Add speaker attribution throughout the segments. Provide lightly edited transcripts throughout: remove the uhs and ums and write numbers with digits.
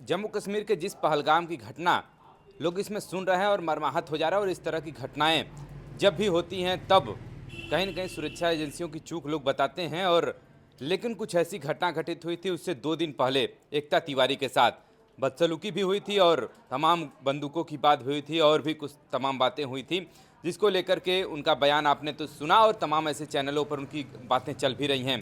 Speaker 1: जम्मू कश्मीर के जिस पहलगाम की घटना लोग इसमें सुन रहे हैं और मर्माहत हो जा रहा है, और इस तरह की घटनाएं जब भी होती हैं तब कहीं न कहीं सुरक्षा एजेंसियों की चूक लोग बताते हैं। और लेकिन कुछ ऐसी घटना घटित हुई थी उससे 2 दिन पहले एकता तिवारी के साथ बदसलूकी भी हुई थी, और तमाम बंदूकों की बात हुई थी, और भी कुछ तमाम बातें हुई थी, जिसको लेकर के उनका बयान आपने तो सुना और तमाम ऐसे चैनलों पर उनकी बातें चल भी रही हैं।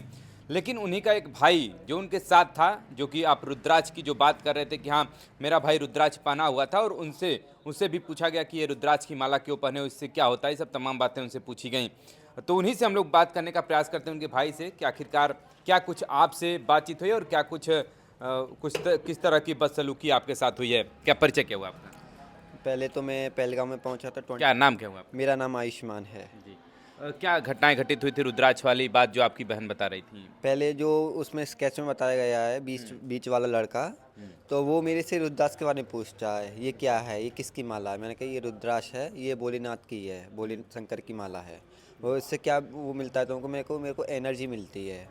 Speaker 1: लेकिन उन्हीं का एक भाई जो उनके साथ था, जो कि आप रुद्राक्ष की जो बात कर रहे थे कि हाँ, मेरा भाई रुद्राक्ष पहना हुआ था, और उनसे भी पूछा गया कि ये रुद्राक्ष की माला क्यों पहने हो, इससे क्या होता है, ये सब तमाम बातें उनसे पूछी गई। तो उन्हीं से हम लोग बात करने का प्रयास करते हैं, उनके भाई से, कि आखिरकार क्या कुछ आपसे बातचीत हुई और क्या कुछ किस तरह की बदसलूकी आपके साथ हुई है। क्या परिचय क्या हुआ आपका?
Speaker 2: पहले तो मैं पहलगाम में पहुंचा था
Speaker 1: क्या
Speaker 2: 20।
Speaker 1: नाम क्या हुआ आपका?
Speaker 2: मेरा नाम आयुष्मान है।
Speaker 1: जी। क्या घटनाएं घटित हुई थी, रुद्राक्ष वाली बात जो आपकी बहन बता रही थी?
Speaker 2: पहले जो उसमें स्केच में बताया गया है बीच बीच वाला लड़का, तो वो मेरे से रुद्राक्ष के बारे में पूछता है, ये क्या है, ये किसकी माला है। मैंने कहा ये रुद्राक्ष है, ये भोलेनाथ की है, भोले शंकर की माला है। वो इससे क्या वो मिलता है तुमको? मेरे को एनर्जी मिलती है।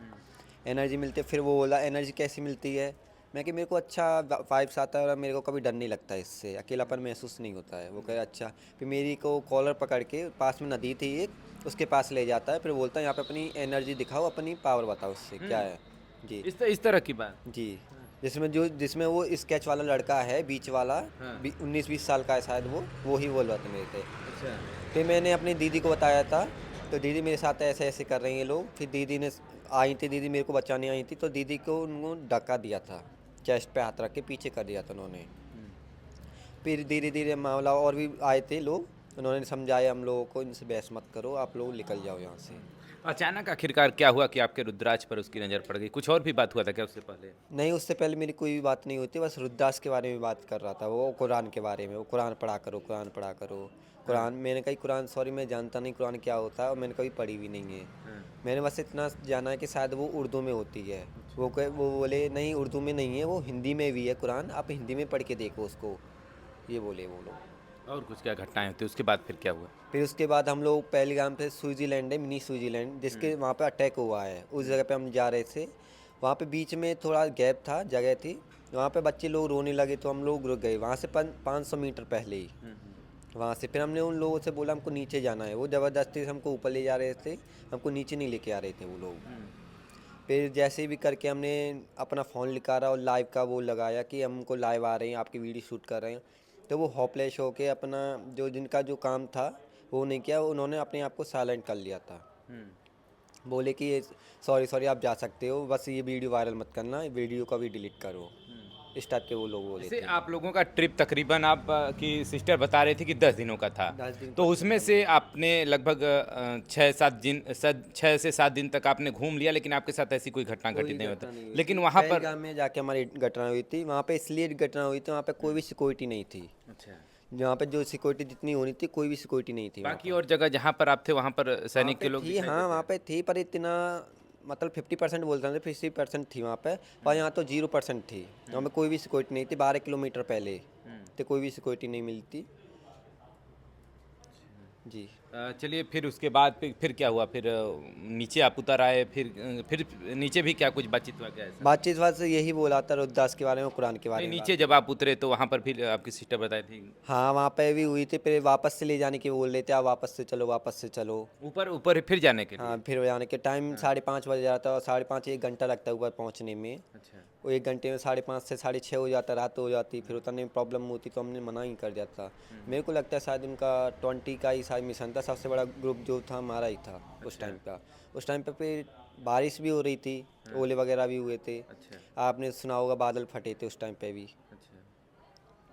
Speaker 2: एनर्जी मिलती है। फिर वो बोला एनर्जी कैसी मिलती है? मैं कि मेरे को अच्छा वाइब्स आता है और मेरे को कभी डर नहीं लगता, इससे अकेलापन महसूस नहीं होता है। वो कहे अच्छा। फिर मेरी को कॉलर पकड़ के पास में नदी थी एक, उसके पास ले जाता है। फिर बोलता है यहाँ पे अपनी एनर्जी दिखाओ, अपनी पावर बताओ, उससे क्या है। जी।
Speaker 1: इस तरह की बात।
Speaker 2: जी। जिसमें वो स्केच वाला लड़का है बीच वाला,
Speaker 1: हाँ।
Speaker 2: 19-20 साल का है शायद, वो ही बोल रहा था मेरे से।
Speaker 1: अच्छा।
Speaker 2: फिर मैंने अपनी दीदी को बताया था, तो दीदी मेरे साथ ऐसे ऐसे कर रही हैं लोग। फिर दीदी ने आई थी, दीदी मेरे को बचाने आई थी, तो दीदी को उन्होंने धक्का दिया था, चेस्ट पे हाथ रख के पीछे कर दिया था उन्होंने। फिर धीरे धीरे मामला और भी आए थे लोग, उन्होंने समझाया हम लोगों को, इनसे बहस मत करो, आप लोग निकल जाओ यहाँ से।
Speaker 1: अचानक आखिरकार क्या हुआ कि आपके रुद्राक्ष पर उसकी नज़र पड़ गई? कुछ और भी बात हुआ था क्या उससे पहले?
Speaker 2: नहीं, उससे पहले मेरी कोई भी बात नहीं हुई थी, बस रुद्रदास के बारे में बात कर रहा था वो, कुरान के बारे में। वो कुरान पढ़ा करो, कुरान पढ़ा करो। कुरान, मैंने कही कुरान, सॉरी मैं जानता नहीं कुरान क्या होता है, और मैंने कभी पढ़ी भी नहीं है। मैंने बस इतना जाना है कि शायद वो उर्दू में होती है। वो बोले नहीं, उर्दू में नहीं है, वो हिंदी में भी है कुरान, आप हिंदी में पढ़ के देखो उसको, ये बोले वो लोग।
Speaker 1: और कुछ क्या घटनाएं होती उसके बाद फिर क्या हुआ?
Speaker 2: फिर उसके बाद हम लोग पहलगाम पे, स्विट्ज़रलैंड है, मिनी स्विट्ज़रलैंड, जिसके वहाँ पे अटैक हुआ है, उस जगह पे हम जा रहे थे। वहाँ पे बीच में थोड़ा गैप था, जगह थी, वहाँ पे बच्चे लोग रोने लगे, तो हम लोग रुक गए वहाँ से 500 मीटर पहले ही। वहाँ से फिर हमने उन लोगों से बोला हमको नीचे जाना है, वो ज़बरदस्ती से हमको ऊपर ले जा रहे थे, हमको नीचे नहीं लेके आ रहे थे वो लोग। फिर जैसे भी करके हमने अपना फ़ोन निकाला और लाइव का वो लगाया कि हमको लाइव आ रहे हैं, आपकी वीडियो शूट कर रहे हैं। तो वो होपलेस होके अपना जो जिनका जो काम था वो नहीं किया, उन्होंने अपने आप को साइलेंट कर लिया था। बोले कि सॉरी सॉरी, आप जा सकते हो, बस ये वीडियो वायरल मत करना, वीडियो का भी डिलीट करो, इस टाइप के वो लोग बोले
Speaker 1: जैसे
Speaker 2: थे।
Speaker 1: आप लोगों का ट्रिप तकरीबन आप की सिस्टर बता रही थी कि 10 दिनों का था,
Speaker 2: 10 दिन
Speaker 1: तो
Speaker 2: 25
Speaker 1: उसमें
Speaker 2: का
Speaker 1: से
Speaker 2: था।
Speaker 1: आपने लगभग 6 से 7 दिन तक आपने घूम लिया, लेकिन आपके साथ ऐसी कोई घटना
Speaker 2: कोई
Speaker 1: घटित नहीं होता।
Speaker 2: घटना नहीं हुई
Speaker 1: लेकिन
Speaker 2: थी
Speaker 1: वहाँ पर
Speaker 2: पहलगाम में जाके, हमारी घटना हुई थी वहाँ पे, इसलिए घटना हुई थी, वहाँ पे कोई भी सिक्योरिटी नहीं थी।
Speaker 1: अच्छा,
Speaker 2: जहाँ पे जो सिक्योरिटी जितनी होनी थी, कोई भी सिक्योरिटी नहीं थी वहाँ
Speaker 1: बाकी
Speaker 2: पर।
Speaker 1: और जगह जहाँ पर आप थे वहाँ पर
Speaker 2: वहाँ
Speaker 1: सैनिक
Speaker 2: पे
Speaker 1: के लोग
Speaker 2: थी,
Speaker 1: दिखाई
Speaker 2: हाँ
Speaker 1: देते
Speaker 2: वहाँ
Speaker 1: हैं?
Speaker 2: पे थी, पर इतना मतलब 50% बोलते हैं, 50% थी वहाँ पे। पर यहाँ तो 0% थी, वहाँ पे कोई भी सिक्योरिटी नहीं थी। 12 किलोमीटर पहले तो कोई भी सिक्योरिटी नहीं मिलती। जी।
Speaker 1: चलिए, फिर उसके बाद फिर क्या हुआ? फिर नीचे आप उतर आए, फिर नीचे भी क्या कुछ बातचीत हुआ क्या ऐसा?
Speaker 2: बातचीत वात यही बोला था रुद्रदास के बारे में, कुरान के
Speaker 1: नहीं,
Speaker 2: बारे में बात
Speaker 1: नीचे
Speaker 2: की।
Speaker 1: जब आप उतरे तो वहाँ पर फिर आपकी सिस्टर बताई थी?
Speaker 2: हाँ वहाँ पे भी हुई थी, फिर वापस से ले जाने की बोल रहे थे, आप वापस से चलो, वापस से चलो।
Speaker 1: ऊपर ऊपर फिर जाने के
Speaker 2: हाँ
Speaker 1: लिए?
Speaker 2: फिर जाने के टाइम 5:30 बज जाता, और 5:30 1 घंटा लगता है ऊपर पहुँचने में।
Speaker 1: अच्छा।
Speaker 2: वो 1 घंटे में 5:30 से 6:30 हो जाता, रात हो जाती, फिर उतरने में प्रॉब्लम होती, तो हमने मना ही कर दिया था। मेरे को लगता है शायद उनका 20 का ही शायद मिशन था, सबसे बड़ा ग्रुप जो था हमारा ही था उस टाइम का। उस टाइम पे फिर बारिश भी हो रही थी, ओले वगैरह भी हुए थे।
Speaker 1: अच्छा।
Speaker 2: आपने सुना होगा बादल फटे थे उस टाइम पे भी।
Speaker 1: अच्छा।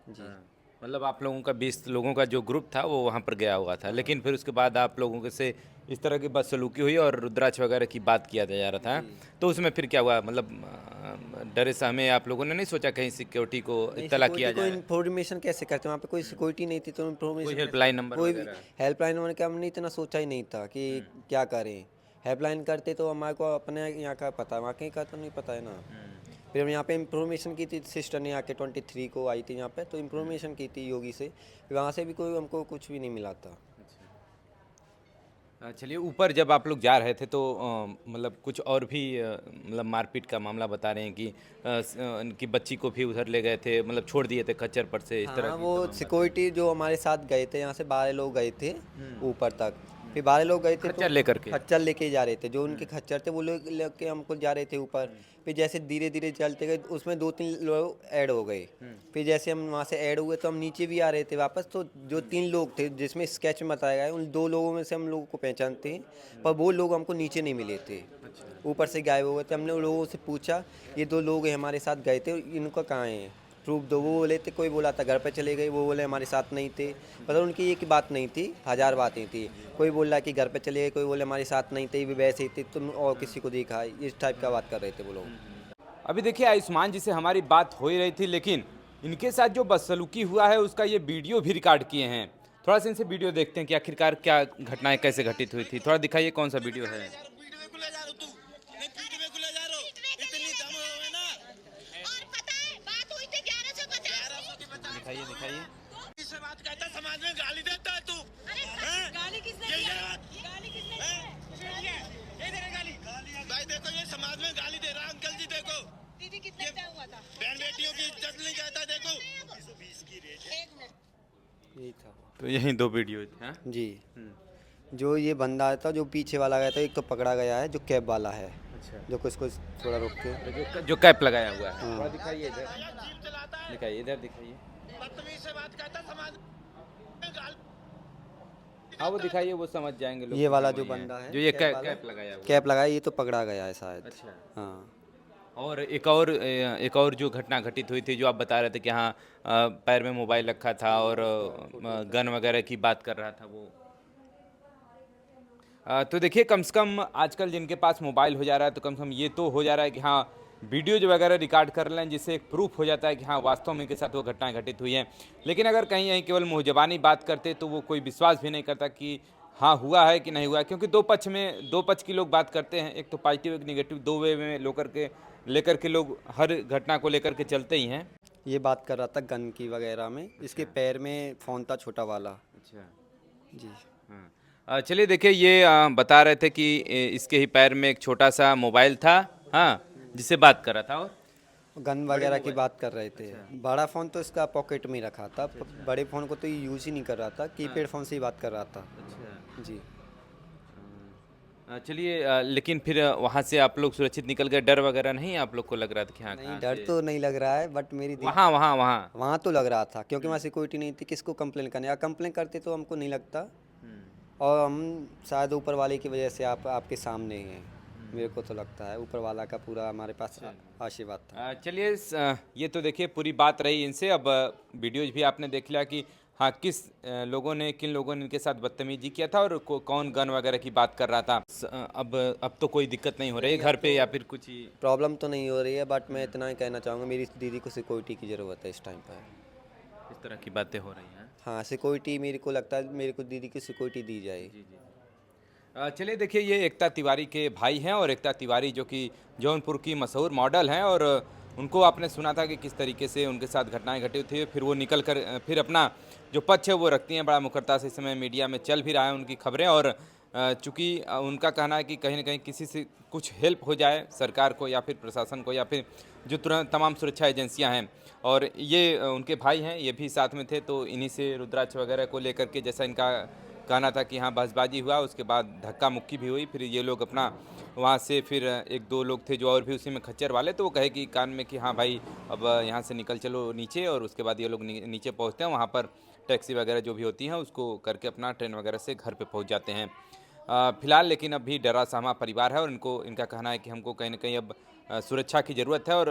Speaker 2: जी।
Speaker 1: हाँ, मतलब आप लोगों का 20 लोगों का जो ग्रुप था वो वहाँ पर गया हुआ था, लेकिन फिर उसके बाद आप लोगों के से इस तरह की बदसलूकी हुई और रुद्राक्ष वगैरह की बात किया जा रहा था।
Speaker 2: जी।
Speaker 1: तो उसमें फिर क्या हुआ? मतलब डरे सहमे आप लोगों ने नहीं सोचा कहीं सिक्योरिटी को
Speaker 2: नहीं,
Speaker 1: इत्तला किया
Speaker 2: सिक्योरिटी को
Speaker 1: जाए?
Speaker 2: इन्फॉर्मेशन कैसे करते, वहाँ पे कोई सिक्योरिटी नहीं थी, तो
Speaker 1: कोई
Speaker 2: इन्फॉर्मेशन कैसे
Speaker 1: हेल्पलाइन
Speaker 2: करते?
Speaker 1: नंबर
Speaker 2: कोई भी
Speaker 1: वगैरह?
Speaker 2: हेल्पलाइन होने का हमने इतना सोचा ही नहीं था कि क्या करें। हेल्पलाइन करते तो हमारे को अपने यहाँ का पता, वहाँ कहीं का तो नहीं पता है ना। फिर हम यहाँ पे इन्फॉर्मेशन की थी, सिस्टर ने आके 23 को आई थी यहाँ पे, तो इन्फॉर्मेशन की थी योगी से। फिर वहाँ से भी कोई हमको कुछ भी नहीं मिला था।
Speaker 1: चलिए, ऊपर जब आप लोग जा रहे थे तो मतलब कुछ और भी मतलब मारपीट का मामला बता रहे हैं कि उनकी बच्ची को भी उधर ले गए थे, मतलब छोड़ दिए थे खच्चर पर से, इस तरह
Speaker 2: हाँ,
Speaker 1: की
Speaker 2: वो
Speaker 1: तमाम बातें।
Speaker 2: सिक्योरिटी जो हमारे साथ गए थे, यहाँ से 12 लोग गए थे ऊपर तक। फिर 12 लोग गए थे तो
Speaker 1: खच्चर लेकर के।
Speaker 2: खच्चर लेके जा रहे थे, जो उनके खच्चर थे वो लोग लेके हमको जा रहे थे ऊपर। फिर जैसे धीरे धीरे चलते गए उसमें 2-3 लोग ऐड हो गए। फिर जैसे हम वहाँ से ऐड हुए तो हम नीचे भी आ रहे थे वापस, तो जो 3 लोग थे जिसमें स्केच में बताया गया है, उन 2 लोगों में से हम लोगों को पहचानते हैं, पर वो लोग हमको नीचे नहीं मिले थे, ऊपर से गायब हो गए थे। हमने उन लोगों से पूछा, ये 2 लोग हैं हमारे साथ गए थे, इनका कहाँ है, प्रूफ दो। वो बोले थे, कोई बोला था घर पे चले गए, वो बोले हमारे साथ नहीं थे। मतलब उनकी एक ही बात नहीं थी, 1000 बातें थी। कोई बोल रहा है कि घर पे चले गए, कोई बोले हमारे साथ नहीं थे, ये भी वैसे ही थे, तुम और किसी को देखा है, इस टाइप का बात कर रहे थे वो लोग।
Speaker 1: अभी देखिए, आयुष्मान जी से हमारी बात हो ही रही थी, लेकिन इनके साथ जो बदसलूकी हुआ है उसका ये वीडियो भी रिकॉर्ड किए हैं। थोड़ा सा इनसे वीडियो देखते हैं कि आखिरकार क्या घटनाएं कैसे घटित हुई थी। थोड़ा दिखाइए कौन सा वीडियो है। दिखाइए दिखाइए।
Speaker 3: इससे बात कहता, समाज में गाली देता है तू।
Speaker 4: गाली किसने
Speaker 3: ये
Speaker 4: दिया?
Speaker 3: बात-
Speaker 4: गाली किसने
Speaker 3: हैं?
Speaker 4: दिया?
Speaker 3: ये दे रहे गाली। भाई देखो, ये समाज में गाली दे रहा है अंकल जी, देखो
Speaker 4: दीदी कितने टाइम हुआ था?
Speaker 3: बहन बेटियों की इज्जत नहीं कहता, देखो। 120 की रेट है।
Speaker 4: 1 मिनट।
Speaker 2: यही था
Speaker 1: तो यही 2 वीडियो हैं।
Speaker 2: जी। जो ये बंदा था जो पीछे वाला गया था, एक तो पकड़ा गया है जो कैब वाला है,
Speaker 1: अच्छा,
Speaker 2: जो कुछ कुछ थोड़ा रुक के।
Speaker 1: जो कैप लगाया हुआ है।
Speaker 2: हाँ।
Speaker 1: थोड़ा दिखाइए इधर,
Speaker 3: जीप चलाता है,
Speaker 1: दिखाइए इधर, दिखाइए।
Speaker 3: बदतमीज से बात कहता, समाज में गाली।
Speaker 1: हाँ, वो दिखाइए, वो समझ जाएंगे लोग।
Speaker 2: ये वाला
Speaker 1: कि
Speaker 2: जो
Speaker 1: वही है,
Speaker 2: बंदा है,
Speaker 1: जो ये
Speaker 2: कैप वाला।
Speaker 1: कैप लगाया हुआ है।
Speaker 2: कैप लगाया, ये तो पकड़ा गया है शायद।
Speaker 1: अच्छा।
Speaker 2: हाँ।
Speaker 1: और एक और जो घटना घटित हुई थी, जो आप बता रहे थे कि हाँ पैर में मोबाइल रखा था और गन वगैरह की बात कर रहा था वो। तो देखिए, कम से कम आजकल जिनके पास मोबाइल हो जा रहा है तो कम से कम ये तो हो जा रहा है कि हाँ वीडियो जो वगैरह रिकॉर्ड कर लें, जिससे एक प्रूफ हो जाता है कि हाँ वास्तव में इनके साथ वो घटनाएं घटित हुई हैं। लेकिन अगर कहीं यहीं केवल मुँह ज़बानी बात करते तो वो कोई विश्वास भी नहीं करता कि हाँ हुआ है कि नहीं हुआ है, क्योंकि दो पक्ष की लोग बात करते हैं, एक तो पॉजिटिव एक निगेटिव, 2 वे में लेकर के लोग हर घटना को लेकर के चलते ही हैं।
Speaker 2: ये बात कर रहा था गन की वगैरह में, इसके पैर में फ़ोन था छोटा वाला।
Speaker 1: अच्छा।
Speaker 2: जी।
Speaker 1: हाँ। चलिए देखिए, ये बता रहे थे कि इसके ही पैर में एक छोटा सा मोबाइल था, हाँ, जिससे बात कर रहा था। और
Speaker 2: गन वगैरह की बात कर रहे थे। बड़ा फ़ोन तो इसका पॉकेट में ही रखा था, बड़े फ़ोन को तो ये यूज़ ही नहीं कर रहा था, कीपैड फ़ोन से ही बात कर रहा था।
Speaker 1: अच्छा।
Speaker 2: जी।
Speaker 1: चलिए, लेकिन फिर वहाँ से आप लोग सुरक्षित निकल गए, डर वगैरह नहीं आप लोग को लग रहा था कि हाँ
Speaker 2: नहीं,
Speaker 1: कहाँ
Speaker 2: डर
Speaker 1: से?
Speaker 2: तो नहीं लग रहा है, बट मेरी
Speaker 1: वहाँ वहाँ वहाँ
Speaker 2: वहाँ तो लग रहा था, क्योंकि वहाँ सिक्योरिटी नहीं थी, किसको कंप्लेन करने, या कंप्लेन करते तो हमको नहीं लगता। और हम शायद ऊपर वाले की वजह से आपके सामने हैं, मेरे को तो लगता है ऊपर वाला का पूरा हमारे पास आशीर्वाद था।
Speaker 1: चलिए, ये तो देखिए पूरी बात रही इनसे। अब वीडियोज भी आपने देख लिया कि हाँ किन लोगों ने इनके साथ बदतमीजी किया था और कौन गन वगैरह की बात कर रहा था। अब तो कोई दिक्कत नहीं हो रही है घर पे या फिर कुछ ही।
Speaker 2: प्रॉब्लम तो नहीं हो रही है, बट मैं इतना ही कहना चाहूँगा, मेरी दीदी को सिक्योरिटी की ज़रूरत है इस टाइम पर।
Speaker 1: इस तरह की बातें हो रही हैं।
Speaker 2: हाँ, सिक्योरिटी मेरे को लगता है, मेरे को दीदी की सिक्योरिटी दी जाए।
Speaker 1: जी जी। चलिए देखिए, ये एकता तिवारी के भाई हैं और एकता तिवारी जो कि जौनपुर की मशहूर मॉडल हैं, और उनको आपने सुना था कि किस तरीके से उनके साथ घटनाएं घटी थी। फिर वो निकल कर फिर अपना जो पक्ष है वो रखती हैं, बड़ा मुखरता से इस समय मीडिया में चल भी रहा है उनकी खबरें। और चूँकि उनका कहना है कि कहीं ना कहीं किसी से कुछ हेल्प हो जाए सरकार को या फिर प्रशासन को या फिर जो तुरंत तमाम सुरक्षा एजेंसियां हैं, और ये उनके भाई हैं, ये भी साथ में थे, तो इन्हीं से रुद्राक्ष वगैरह को लेकर के जैसा इनका कहना था कि हाँ बहसबाजी हुआ, उसके बाद धक्का मुक्की भी हुई। फिर ये लोग अपना वहाँ से फिर 1-2 लोग थे जो और भी उसी में खच्चर वाले, तो वो कहे कि कान में कि हाँ भाई अब यहाँ से निकल चलो नीचे, और उसके बाद ये लोग नीचे पहुँचते हैं, वहाँ पर टैक्सी वगैरह जो भी होती हैं उसको करके अपना ट्रेन वगैरह से घर पे पहुँच जाते हैं। फिलहाल लेकिन अभी डरा सहमा परिवार है, और इनका कहना है कि हमको कहीं ना कहीं अब सुरक्षा की ज़रूरत है। और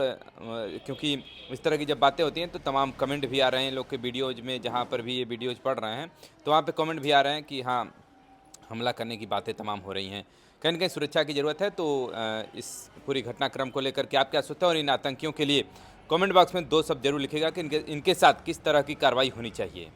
Speaker 1: क्योंकि इस तरह की जब बातें होती हैं तो तमाम कमेंट भी आ रहे हैं लोग के वीडियोज़ में, जहाँ पर भी ये वीडियोज़ पढ़ रहे हैं तो वहाँ पे कमेंट भी आ रहे हैं कि हाँ हमला करने की बातें तमाम हो रही हैं। कहीं ना कहीं सुरक्षा की ज़रूरत है। तो इस पूरी घटनाक्रम को लेकर के आप क्या सोचते हैं, और इन आतंकियों के लिए कमेंट बॉक्स में 2 शब्द जरूर लिखिएगा कि इनके साथ किस तरह की कार्रवाई होनी चाहिए।